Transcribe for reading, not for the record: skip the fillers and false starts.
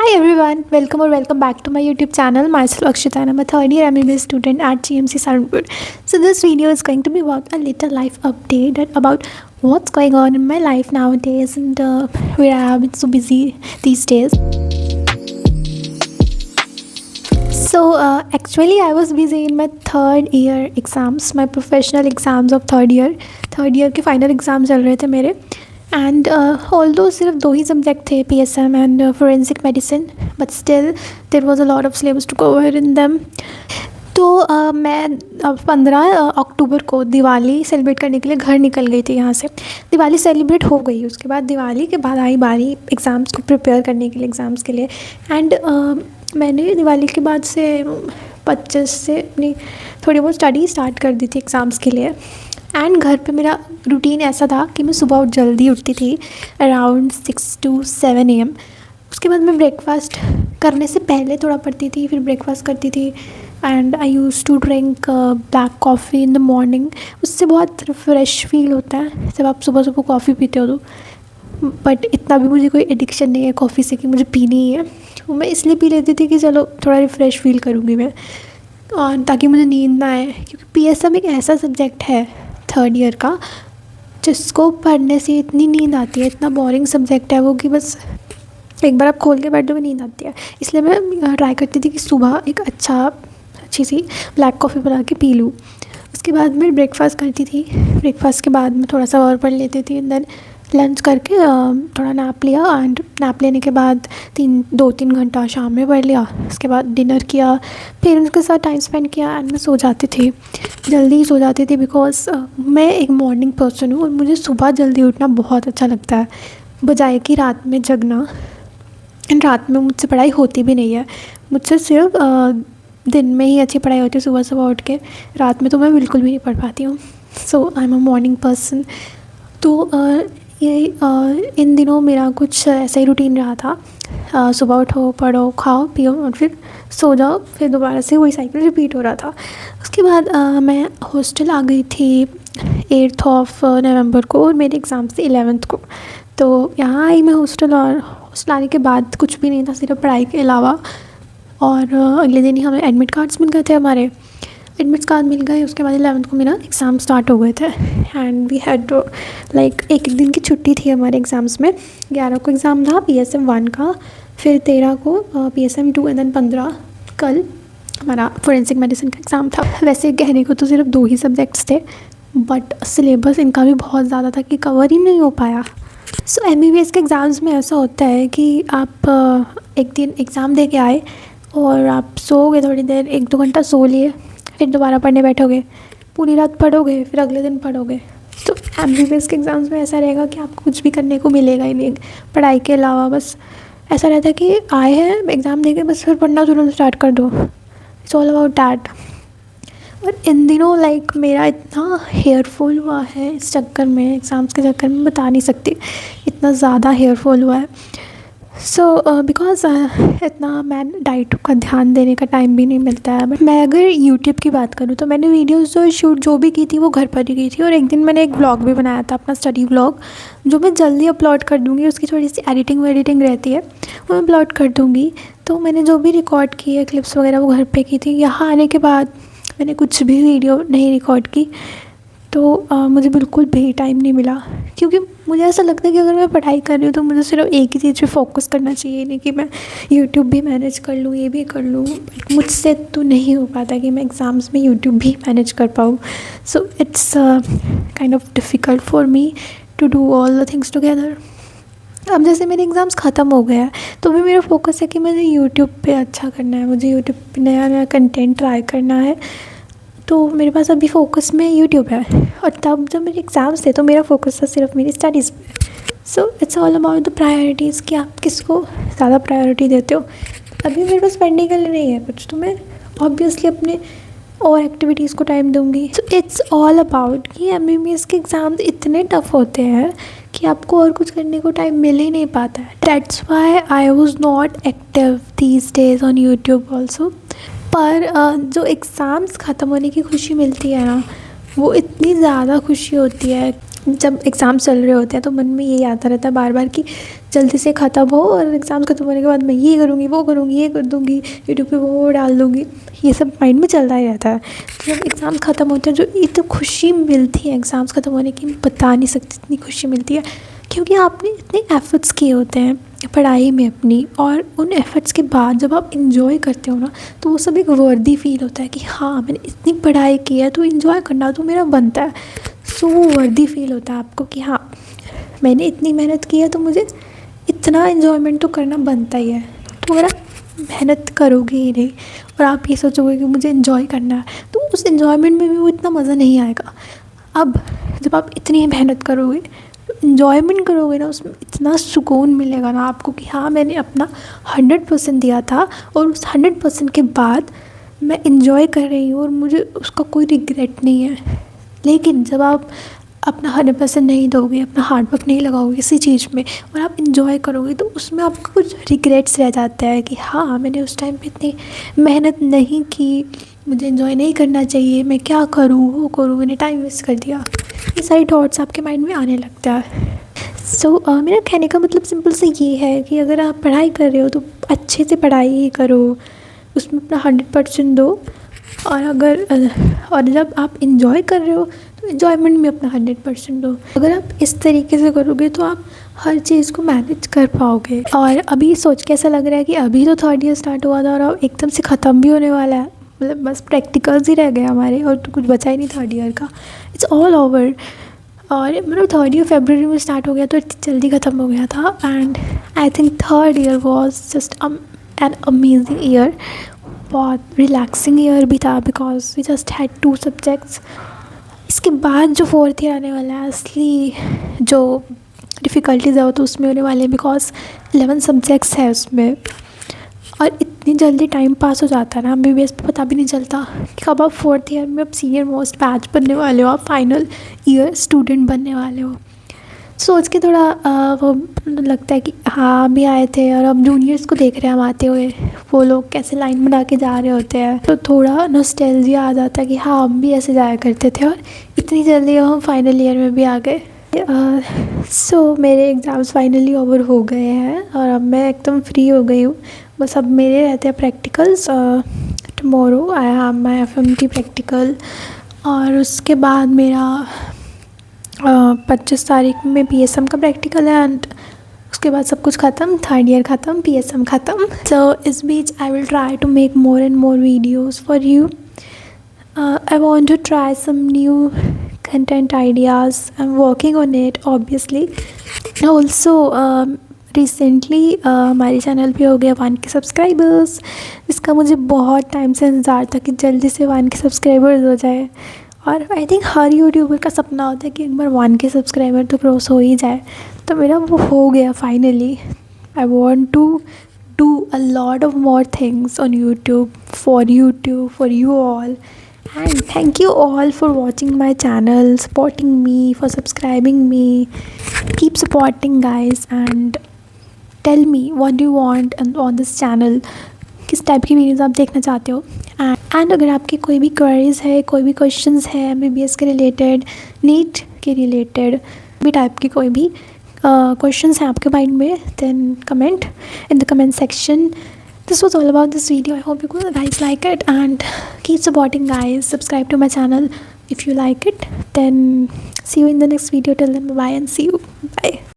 Hi everyone, welcome back to my YouTube channel. Myself Akshita and I'm a third year MBBS student at GMC Saranpur. So this video is going to be about a little life update about what's going on in my life nowadays and where I have been so busy these days. So actually I was busy in my third year exams, my professional exams of third year. Third year के final exam चल रहे थे मेरे and although सिर्फ दो ही subject थे PSM and forensic medicine but still there was a lot of syllabus to cover in them. तो मैं 15 अक्टूबर को दिवाली सेलिब्रेट करने के लिए घर निकल गई थी यहाँ से। दिवाली सेलिब्रेट हो गई, उसके बाद दिवाली के बाद आई बारी एग्ज़ाम्स को प्रिपेयर करने के लिए एग्ज़ाम्स के लिए। एंड मैंने दिवाली के बाद से 25 से अपनी थोड़ी बहुत स्टडी स्टार्ट कर दी थी एग्ज़ाम्स के लिए। एंड घर पे मेरा रूटीन ऐसा था कि मैं सुबह जल्दी उठती थी अराउंड 6 to 7 AM। उसके बाद मैं ब्रेकफास्ट करने से पहले थोड़ा पढ़ती थी, फिर ब्रेकफास्ट करती थी and I use to drink black coffee in the morning. उससे बहुत फ्रेश फील होता है जब आप सुबह सुबह कॉफ़ी पीते हो तो। बट इतना भी मुझे कोई एडिक्शन नहीं है कॉफ़ी से कि मुझे पीनी ही है। तो मैं इसलिए पी लेती थी कि चलो थोड़ा रिफ़्रेश फील करूँगी मैं, और ताकि मुझे नींद ना आए, क्योंकि PSM एक ऐसा सब्जेक्ट है थर्ड ईयर का जिसको पढ़ने से इतनी नींद आती है, इतना बोरिंग सब्जेक्ट है वो कि बस एक बार आप खोल के बैठ जाओ नींद आती है। इसलिए मैं ट्राई करती थी कि सुबह एक अच्छी सी ब्लैक कॉफ़ी बना के पी लूँ। उसके बाद मैं ब्रेकफास्ट करती थी, ब्रेकफास्ट के बाद मैं थोड़ा सा और पढ़ लेती थी एंड देन लंच करके थोड़ा नैप लिया एंड नैप लेने के बाद 2-3 घंटा शाम में पढ़ लिया। उसके बाद डिनर किया, पेरेंट्स के साथ टाइम स्पेंड किया एंड मैं सो जाती थी, जल्दी ही सो जाती थी बिकॉज मैं एक मॉर्निंग पर्सन हूँ और मुझे सुबह जल्दी उठना बहुत अच्छा लगता है बजाय कि रात में जगना। एंड रात में मुझसे पढ़ाई होती भी नहीं है, मुझसे सिर्फ दिन में ही अच्छी पढ़ाई होती है सुबह सुबह उठ के। रात में तो मैं बिल्कुल भी नहीं पढ़ पाती हूँ। So I am a morning person. तो ये इन दिनों मेरा कुछ ऐसा ही रूटीन रहा था, सुबह उठो, पढ़ो, खाओ पियो और फिर सो जाओ, फिर दोबारा से वही साइकिल रिपीट हो रहा था। उसके बाद मैं हॉस्टल आ गई थी 8 नवंबर को और मेरे एग्ज़ाम थे 11 को। तो यहाँ आई मैं हॉस्टल, और हॉस्टल आने के बाद कुछ भी नहीं था सिर्फ पढ़ाई के अलावा। और अगले दिन ही हमें एडमिट कार्ड्स मिल गए थे, हमारे एडमिट कार्ड मिल गए। उसके बाद 11 को मेरा एग्ज़ाम स्टार्ट हो गए थे एंड वी हैड लाइक एक दिन की छुट्टी थी हमारे एग्ज़ाम्स में। 11 को एग्ज़ाम था PSM 1 का, फिर 13 को PSM 2 एंड देन 15 कल हमारा फोरेंसिक मेडिसिन का एग्ज़ाम था। वैसे कहने को तो सिर्फ 2 ही सब्जेक्ट्स थे बट सिलेबस इनका भी बहुत ज़्यादा था कि कवर ही नहीं हो पाया। सो MBBS के एग्ज़ाम्स में ऐसा होता है कि आप एक दिन एग्ज़ाम दे के आए और आप सोओगे थोड़ी देर, 1-2 घंटा सो लिए, फिर दोबारा पढ़ने बैठोगे, पूरी रात पढ़ोगे, फिर अगले दिन पढ़ोगे। तो MBBS के एग्ज़ाम्स में ऐसा रहेगा कि आपको कुछ भी करने को मिलेगा ही नहीं पढ़ाई के अलावा। बस ऐसा रहता है कि आए हैं एग्ज़ाम देके बस फिर पढ़ना तुरंत स्टार्ट कर दो। It's all about that. और इन दिनों लाइक मेरा इतना हेयर फॉल हुआ है इस चक्कर में, एग्ज़ाम्स के चक्कर में बता नहीं सकती, इतना ज़्यादा हेयर फॉल हुआ है। सो बिकॉज इतना मैं डाइट का ध्यान देने का टाइम भी नहीं मिलता है। बट मैं अगर यूट्यूब की बात करूँ तो मैंने वीडियोस जो भी की थी वो घर पर ही की थी, और एक दिन मैंने एक व्लॉग भी बनाया था अपना स्टडी व्लॉग, जो मैं जल्दी अपलोड कर दूँगी। उसकी थोड़ी सी एडिटिंग रहती है, वो मैं अपलोड कर दूँगी। तो मैंने जो भी रिकॉर्ड की है क्लिप्स वगैरह वो घर पर की थी। यहाँ आने के बाद मैंने कुछ भी वीडियो नहीं रिकॉर्ड की, तो मुझे बिल्कुल भी टाइम नहीं मिला, क्योंकि मुझे ऐसा लगता है कि अगर मैं पढ़ाई कर रही हूँ तो मुझे सिर्फ एक ही चीज़ पे फोकस करना चाहिए, नहीं कि मैं यूट्यूब भी मैनेज कर लूँ, ये भी कर लूँ। मुझसे तो नहीं हो पाता कि मैं एग्ज़ाम्स में यूट्यूब भी मैनेज कर पाऊँ। So it's kind of difficult for me to do all the things together. अब जैसे मेरे एग्ज़ाम्स ख़त्म हो गया है तो भी मेरा फोकस है कि मुझे यूट्यूब पे अच्छा करना है, मुझे यूट्यूब पे नया नया कंटेंट ट्राई करना है। तो मेरे पास अभी फ़ोकस में यूट्यूब है, और तब जब मेरे एग्ज़ाम्स थे तो मेरा फोकस था सिर्फ मेरी स्टडीज़ पे। So it's all about the priorities कि आप किसको ज़्यादा प्रायोरिटी देते हो। अभी मेरे पास पढ़ने के लिए नहीं है कुछ, तो मैं ऑब्वियसली अपने और एक्टिविटीज़ को टाइम दूंगी। सो इट्स ऑल अबाउट कि MBBS के एग्ज़ाम्स इतने टफ़ होते हैं कि आपको और कुछ करने को टाइम मिल ही नहीं पाता है। That's why I was not active these days on YouTube also. पर जो एग्ज़ाम्स ख़त्म होने की खुशी मिलती है ना, वो इतनी ज़्यादा खुशी होती है। जब एग्ज़ाम चल रहे होते हैं तो मन में यही आता रहता है बार बार कि जल्दी से ख़त्म हो, और एग्ज़ाम ख़त्म होने के बाद मैं ये करूँगी, वो करूँगी, ये कर दूँगी, यूट्यूब पे वो डाल दूँगी, ये सब माइंड में चलता ही रहता है। तो जब एग्ज़ाम ख़त्म होते हैं जो इतनी खुशी मिलती है एग्ज़ाम्स ख़त्म होने की, मैं बता नहीं सकती इतनी खुशी मिलती है, क्योंकि आपने इतने एफ़र्ट्स किए होते हैं पढ़ाई में अपनी, और उन एफ़र्ट्स के बाद जब आप इन्जॉय करते हो ना, तो वो सब एक वर्दी फ़ील होता है कि हाँ मैंने इतनी पढ़ाई की है तो इन्जॉय करना तो मेरा बनता है। सो वो वर्दी फ़ील होता है आपको कि हाँ मैंने इतनी मेहनत की है तो मुझे इतना इन्जॉयमेंट तो करना बनता ही है। तो अगर आप मेहनत करोगे ही नहीं और आप ये सोचोगे कि मुझे इन्जॉय करना है, तो उस इन्जॉयमेंट में भी वो इतना मज़ा नहीं आएगा। अब जब आप इतनी मेहनत करोगे, इन्जॉयमेंट करोगे ना, उसमें इतना सुकून मिलेगा ना आपको कि हाँ मैंने अपना 100% दिया था, और उस 100% के बाद मैं इन्जॉय कर रही हूँ और मुझे उसका कोई रिग्रेट नहीं है। लेकिन जब आप अपना 100% नहीं दोगे, अपना हार्ड वर्क नहीं लगाओगे किसी चीज़ में, और आप इन्जॉय करोगे, तो उसमें आपको कुछ रिग्रेट्स रह जाते हैं कि हाँ मैंने उस टाइम पे इतनी मेहनत नहीं की, मुझे इन्जॉय नहीं करना चाहिए, मैं क्या करूँ, वो करूँ, मैंने टाइम वेस्ट कर दिया। ये सारी थॉट्स आपके माइंड में आने लगता है। सो मेरा कहने का मतलब सिंपल से ये है कि अगर आप पढ़ाई कर रहे हो तो अच्छे से पढ़ाई ही करो, उसमें अपना 100% दो, और जब आप इन्जॉय कर रहे हो तो इन्जॉयमेंट में अपना 100% दो। अगर आप इस तरीके से करोगे तो आप हर चीज़ को मैनेज कर पाओगे। और अभी सोच के ऐसा लग रहा है कि अभी तो थर्ड ईयर स्टार्ट हुआ था और अब एकदम से ख़त्म भी होने वाला है, मतलब बस प्रैक्टिकल्स ही रह गए हमारे, और तो कुछ बचा ही नहीं थर्ड ईयर का, इट्स ऑल ओवर। और मतलब थर्ड ईयर फरवरी में स्टार्ट हो गया तो इतनी जल्दी ख़त्म हो गया था। And I think third year was just an amazing year, बहुत रिलैक्सिंग ईयर भी था, because we just had 2 subjects. इसके बाद जो फोर्थ ईयर आने वाला है, असली जो डिफ़िकल्टीज़ है वो तो उसमें होने वाले हैं, बिकॉज 11 सब्जेक्ट्स है उसमें, और इतनी जल्दी टाइम पास हो जाता है ना MBBS पे, पता भी नहीं चलता कि कब आप फोर्थ ईयर में अब सीनियर मोस्ट बैच बनने वाले हो, आप फाइनल ईयर स्टूडेंट बनने वाले हो। सोच के थोड़ा वो लगता है कि हाँ हम भी आए थे और अब जूनियर्स को देख रहे हैं हम आते हुए, वो लोग कैसे लाइन बना के जा रहे होते हैं, तो थोड़ा नॉस्टैल्जिया आ जाता है कि हाँ हम भी ऐसे जाया करते थे, और इतनी जल्दी हम फाइनल ईयर में भी आ गए। सो मेरे एग्ज़ाम्स फाइनली ओवर हो गए हैं और अब मैं एकदम फ्री हो गई हूँ। बस अब मेरे रहते हैं practicals. Tomorrow I have my FMT practical, और उसके बाद मेरा 25 तारीख में PSM का प्रैक्टिकल है, एंड उसके बाद सब कुछ ख़त्म, थर्ड ईयर ख़त्म, PSM ख़त्म। सो इस बीच I will try to make more and more videos for you. I want to try some new content ideas. I'm working on it obviously. Also recently हमारे चैनल पे हो गया 1K subscribers, जिसका मुझे बहुत टाइम से इंतज़ार था कि जल्दी से 1K सब्सक्राइबर्स हो जाए। और आई थिंक हर यूट्यूबर का सपना होता है कि एक बार 1K सब्सक्राइबर तो क्रॉस हो ही जाए, तो मेरा वो हो गया finally. I want to do a lot of more things on YouTube, for you all. And thank you all for watching my channel, supporting me, for subscribing me. Keep supporting guys, and tell me what do you want on this channel, किस type की videos आप देखना चाहते हो। And अगर आपकी कोई भी क्वेरीज़ है, कोई भी क्वेश्चंस है MBBS के रिलेटेड, नीट के रिलेटेड, भी टाइप की कोई भी क्वेश्चंस हैं आपके माइंड में, then comment in the comment section. This was all about this video. I hope you guys like it, and keep supporting guys. Subscribe to my channel if you like it. Then see you in the next video. Till then, bye and see you. Bye.